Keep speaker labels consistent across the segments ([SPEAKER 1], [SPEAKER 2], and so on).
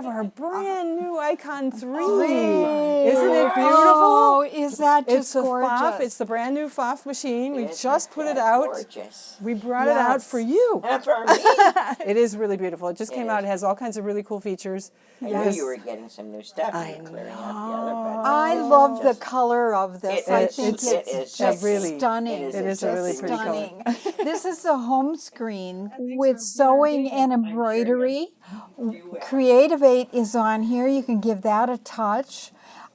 [SPEAKER 1] have our brand new Icon 3.
[SPEAKER 2] Three.
[SPEAKER 1] Isn't it beautiful?
[SPEAKER 2] Oh, is that just
[SPEAKER 1] It's the
[SPEAKER 2] gorgeous?
[SPEAKER 1] Pfaff. It's the brand new Pfaff machine. We
[SPEAKER 3] Isn't
[SPEAKER 1] just put it
[SPEAKER 3] that
[SPEAKER 1] out.
[SPEAKER 3] Gorgeous.
[SPEAKER 1] We brought it out for you.
[SPEAKER 3] For me.
[SPEAKER 1] It is really beautiful. It just came
[SPEAKER 3] It
[SPEAKER 1] out.
[SPEAKER 3] is.
[SPEAKER 1] It has all kinds of really cool features.
[SPEAKER 3] I knew you were getting some new stuff. You were clearing up the other, but
[SPEAKER 2] I love the color of this. I think
[SPEAKER 3] it
[SPEAKER 2] it's
[SPEAKER 3] is
[SPEAKER 2] just
[SPEAKER 1] really
[SPEAKER 2] stunning.
[SPEAKER 3] It
[SPEAKER 1] It is a really pretty color.
[SPEAKER 2] Stunning. This is the home screen with sewing and embroidery. Creative 8 is on here. You can give that a touch.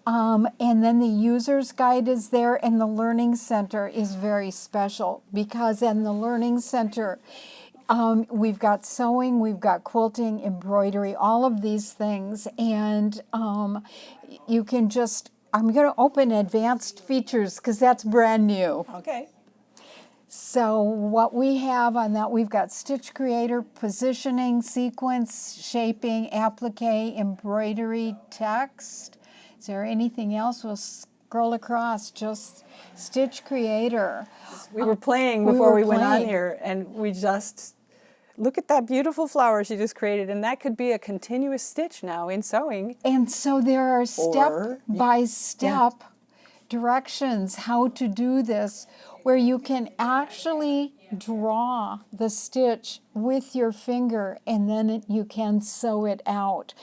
[SPEAKER 2] And then the user's guide is there, and the Learning Center is very special because in the Learning Center, we've got sewing, we've got quilting, embroidery, all of these things. And you can just, I'm going to open advanced features because that's brand new.
[SPEAKER 1] Okay.
[SPEAKER 2] So what we have on that, we've got Stitch Creator, positioning, sequence, shaping, applique, embroidery, text. Is there anything else? We'll scroll across, just Stitch Creator.
[SPEAKER 1] We were playing before we went on
[SPEAKER 2] playing.
[SPEAKER 1] here, and we just, look at that beautiful flower she just created, and that could be a continuous stitch now in sewing.
[SPEAKER 2] And so there are
[SPEAKER 1] Or-
[SPEAKER 2] step-by-step directions how to do this, where you can actually draw the stitch with your finger and then you can sew it out.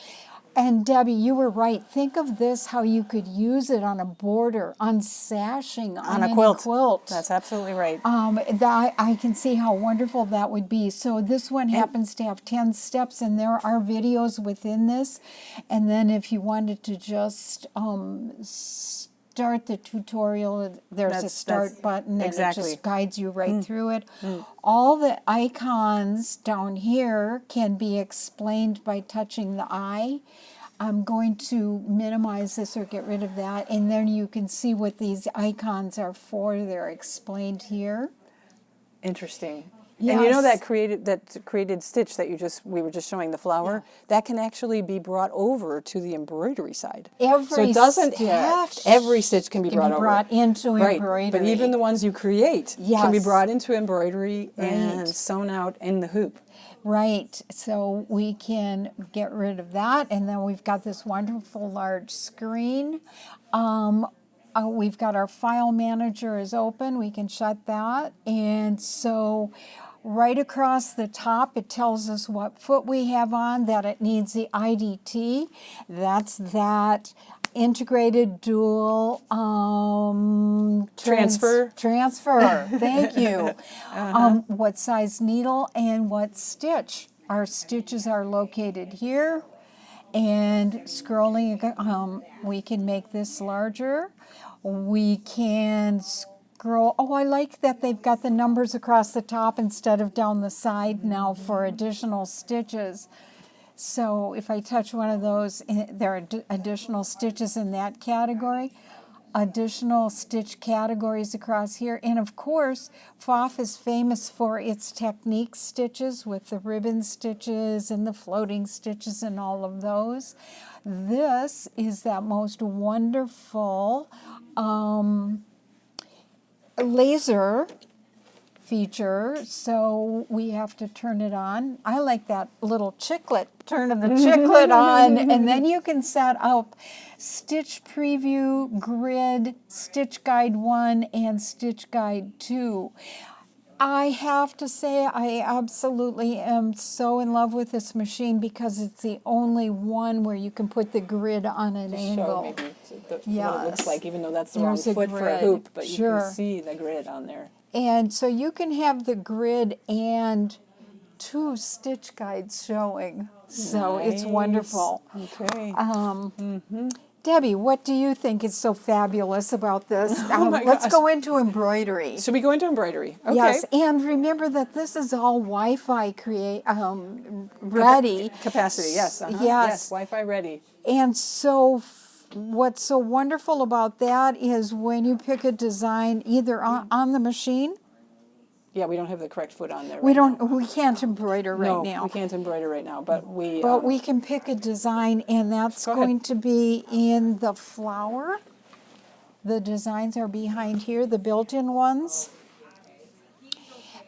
[SPEAKER 2] And Debbie, you were right. Think of this, how you could use it on a border, on sashing, on
[SPEAKER 1] a
[SPEAKER 2] any
[SPEAKER 1] quilt. That's absolutely right.
[SPEAKER 2] I can see how wonderful that would be. So this one happens to have 10 steps, and there are videos within this. And then if you wanted to just start the tutorial, there's a
[SPEAKER 1] That's
[SPEAKER 2] start button, and it
[SPEAKER 1] exactly.
[SPEAKER 2] just guides you right through it. All the icons down here can be explained by touching the eye. I'm going to minimize this or get rid of that, and then you can see what these icons are for. They're explained here.
[SPEAKER 1] Interesting. And you know
[SPEAKER 2] Yes.
[SPEAKER 1] that created stitch that we were just showing the flower, that can actually be brought over to the embroidery side.
[SPEAKER 2] Every
[SPEAKER 1] it doesn't
[SPEAKER 2] stitch
[SPEAKER 1] every stitch can be brought over.
[SPEAKER 2] brought into
[SPEAKER 1] Right.
[SPEAKER 2] embroidery.
[SPEAKER 1] But even the ones you create can be
[SPEAKER 2] Yes.
[SPEAKER 1] brought into embroidery and
[SPEAKER 2] Right.
[SPEAKER 1] sewn out in the hoop.
[SPEAKER 2] Right, so we can get rid of that, and then we've got this wonderful large screen. We've got our file manager is open, we can shut that, and so right across the top it tells us what foot we have on, that it needs the IDT. That's that integrated dual
[SPEAKER 1] Transfer.
[SPEAKER 2] transfer. Thank you. What size needle and what stitch. Our stitches are located here, and scrolling, we can make this larger. We can scroll. Oh, I like that they've got the numbers across the top instead of down the side now for additional stitches. So if I touch one of those, there are additional stitches in that category, additional stitch categories across here. And of course, Pfaff is famous for its technique stitches with the ribbon stitches and the floating stitches and all of those. This is that most wonderful laser feature, so we have to turn it on. I like that little chiclet, turn of the chiclet on, and then you can set up Stitch Preview, Grid, Stitch Guide 1, and Stitch Guide 2. I have to say I absolutely am so in love with this machine because it's the only one where you can put the grid on an angle.
[SPEAKER 1] Show maybe what it looks
[SPEAKER 2] Yes.
[SPEAKER 1] like, even though that's the
[SPEAKER 2] There's
[SPEAKER 1] wrong
[SPEAKER 2] a
[SPEAKER 1] foot for a
[SPEAKER 2] grid.
[SPEAKER 1] hoop, but you
[SPEAKER 2] Sure.
[SPEAKER 1] can see the grid on there.
[SPEAKER 2] And so you can have the grid and 2 stitch guides showing. So it's
[SPEAKER 1] Nice.
[SPEAKER 2] wonderful.
[SPEAKER 1] Okay.
[SPEAKER 2] Debbie, what do you think is so fabulous about this?
[SPEAKER 1] my
[SPEAKER 2] Let's
[SPEAKER 1] gosh.
[SPEAKER 2] go into embroidery.
[SPEAKER 1] Should we go into embroidery? Okay.
[SPEAKER 2] Yes, and remember that this is all Wi-Fi ready.
[SPEAKER 1] Capacity, yes. Uh-huh.
[SPEAKER 2] Yes.
[SPEAKER 1] Wi-Fi ready.
[SPEAKER 2] And so what's so wonderful about that is when you pick a design either on the machine,
[SPEAKER 1] Yeah, we don't have the correct foot on there.
[SPEAKER 2] we
[SPEAKER 1] right now.
[SPEAKER 2] can't embroider right
[SPEAKER 1] No,
[SPEAKER 2] now.
[SPEAKER 1] we can't embroider right now, but we.
[SPEAKER 2] But we can pick a design, and that's
[SPEAKER 1] Go ahead.
[SPEAKER 2] going to be in the flower. The designs are behind here, the built-in ones.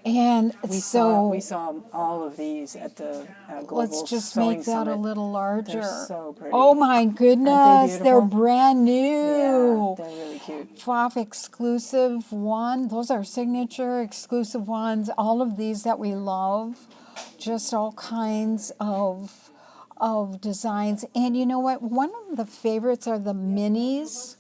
[SPEAKER 2] And
[SPEAKER 1] We
[SPEAKER 2] so
[SPEAKER 1] saw all of these at the Global
[SPEAKER 2] let's just
[SPEAKER 1] Sewing
[SPEAKER 2] make that a
[SPEAKER 1] Summit.
[SPEAKER 2] little larger.
[SPEAKER 1] They're so pretty.
[SPEAKER 2] Oh my goodness, they're
[SPEAKER 1] beautiful?
[SPEAKER 2] brand
[SPEAKER 1] Yeah,
[SPEAKER 2] new.
[SPEAKER 1] they're really cute.
[SPEAKER 2] Pfaff exclusive one. Those are signature exclusive ones. All of these that we love. Just all kinds of designs. And you know what? One of the favorites are the minis.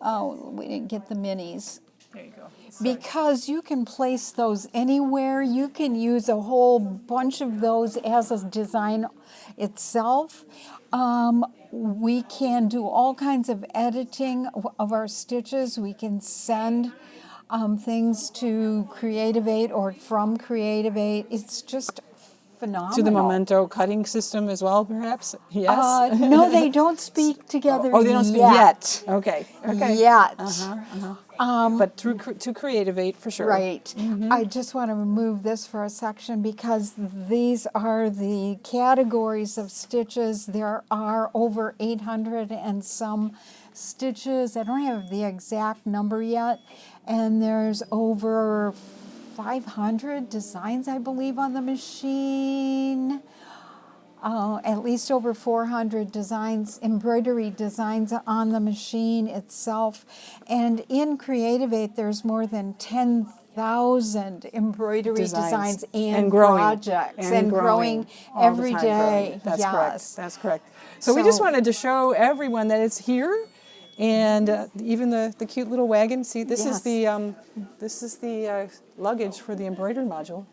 [SPEAKER 2] Oh, we didn't get the minis.
[SPEAKER 1] There you go.
[SPEAKER 2] Because you can place those anywhere. You can use a whole bunch of those as a design itself. We can do all kinds of editing of our stitches. We can send things to Creative 8 or from Creative 8. It's just phenomenal.
[SPEAKER 1] To the Memento cutting system as well, perhaps? Yes?
[SPEAKER 2] No, they don't speak together
[SPEAKER 1] Oh, they don't speak yet. Okay. Okay.
[SPEAKER 2] Yet.
[SPEAKER 1] But to Creative 8 for sure.
[SPEAKER 2] Right. I just want to remove this for a section because these are the categories of stitches. There are over 800 and some stitches. I don't have the exact number yet. And there's over 500 designs, I believe, on the machine. At least over 400 designs, embroidery designs on the machine itself. And in Creative 8, there's more than 10,000 embroidery designs and
[SPEAKER 1] growing.
[SPEAKER 2] projects. And growing
[SPEAKER 1] all the
[SPEAKER 2] every
[SPEAKER 1] time
[SPEAKER 2] day.
[SPEAKER 1] growing. That's
[SPEAKER 2] yes.
[SPEAKER 1] correct. That's correct. So we just wanted to show everyone that it's here. And even the cute little wagon. See, this is the luggage for the embroidery module.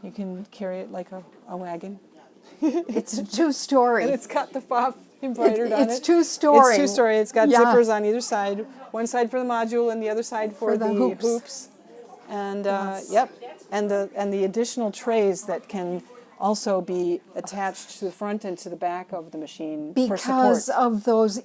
[SPEAKER 1] You can carry it like a wagon.
[SPEAKER 2] It's a two-story.
[SPEAKER 1] And it's got the Pfaff embroidered on it.
[SPEAKER 2] It's two-story.
[SPEAKER 1] It's two-story. It's got
[SPEAKER 2] Yeah.
[SPEAKER 1] zippers on either side. One side for the module and the other side for the hoops. And yep, and the additional trays that can also be attached to the front and to the back of the machine for
[SPEAKER 2] because
[SPEAKER 1] support.
[SPEAKER 2] of that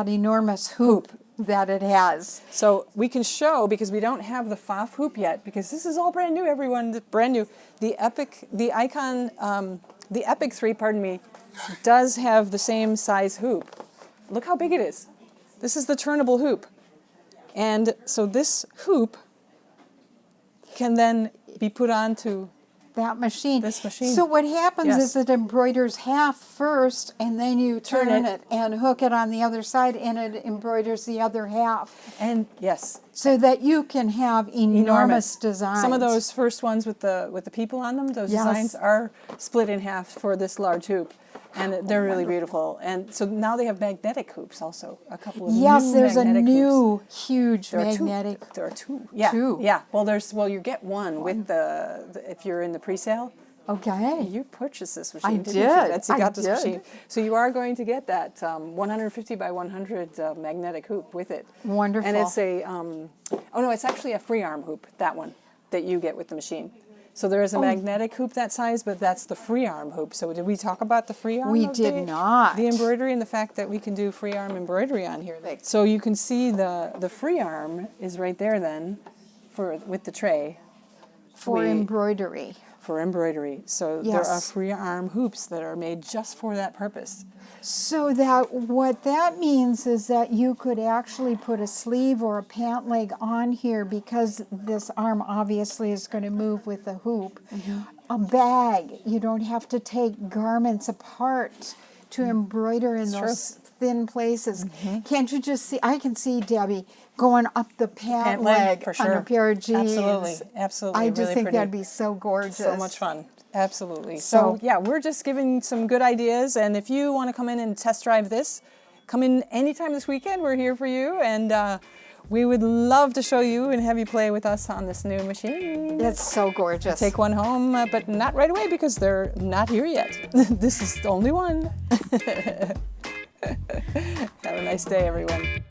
[SPEAKER 2] enormous hoop that it has.
[SPEAKER 1] So we can show, because we don't have the Pfaff hoop yet, because this is all brand new, everyone, brand new. The Epic 3, pardon me, does have the same size hoop. Look how big it is. This is the turnable hoop. And so this hoop can then be put onto
[SPEAKER 2] That machine.
[SPEAKER 1] this machine.
[SPEAKER 2] So what happens
[SPEAKER 1] Yes.
[SPEAKER 2] is it embroiders half first, and then you turn it and hook it on the other side, and it embroiders the other half.
[SPEAKER 1] And yes,
[SPEAKER 2] So that you can have enormous designs.
[SPEAKER 1] Some of those first ones with the people on them, those
[SPEAKER 2] Yes.
[SPEAKER 1] designs are split in half for this large hoop. And they're really beautiful. And so now they have magnetic hoops also. A couple of
[SPEAKER 2] Yes,
[SPEAKER 1] new
[SPEAKER 2] there's a
[SPEAKER 1] magnetic
[SPEAKER 2] new
[SPEAKER 1] hoops.
[SPEAKER 2] huge
[SPEAKER 1] There are
[SPEAKER 2] magnetic.
[SPEAKER 1] There are two. Yeah.
[SPEAKER 2] Two.
[SPEAKER 1] Yeah. Well, you get one with the if you're in the pre-sale.
[SPEAKER 2] Okay.
[SPEAKER 1] You purchased this machine, didn't you?
[SPEAKER 2] did.
[SPEAKER 1] Betsy
[SPEAKER 2] I
[SPEAKER 1] got this
[SPEAKER 2] did.
[SPEAKER 1] machine. So you are going to get that 150 by 100 magnetic hoop with it.
[SPEAKER 2] Wonderful.
[SPEAKER 1] And it's a, oh no, it's actually a free arm hoop, that one, that you get with the machine. So there is a magnetic hoop that size, but that's the free arm hoop. So did we talk about the free arm?
[SPEAKER 2] We
[SPEAKER 1] of
[SPEAKER 2] did not.
[SPEAKER 1] The embroidery and the fact that we can do free arm embroidery on here. So you can see the free arm is right there then with the tray.
[SPEAKER 2] For embroidery.
[SPEAKER 1] For embroidery. So there are
[SPEAKER 2] Yes.
[SPEAKER 1] free arm hoops that are made just for that purpose.
[SPEAKER 2] So that what that means is that you could actually put a sleeve or a pant leg on here, because this arm obviously is going to move with the hoop. A bag. You don't have to take garments apart to embroider in those thin places. Can't you just see? I can see Debbie going up the pant leg
[SPEAKER 1] for
[SPEAKER 2] on a
[SPEAKER 1] sure.
[SPEAKER 2] pair of jeans.
[SPEAKER 1] Absolutely. Absolutely.
[SPEAKER 2] I just
[SPEAKER 1] really
[SPEAKER 2] think
[SPEAKER 1] pretty.
[SPEAKER 2] that'd be so gorgeous.
[SPEAKER 1] So much fun. Absolutely.
[SPEAKER 2] So-
[SPEAKER 1] So yeah, we're just giving some good ideas, and if you want to come in and test drive this, come in anytime this weekend. We're here for you, and we would love to show you and have you play with us on this new machine.
[SPEAKER 2] It's so gorgeous.
[SPEAKER 1] Take one home, but not right away because they're not here yet. This is the only one. Have a nice day, everyone.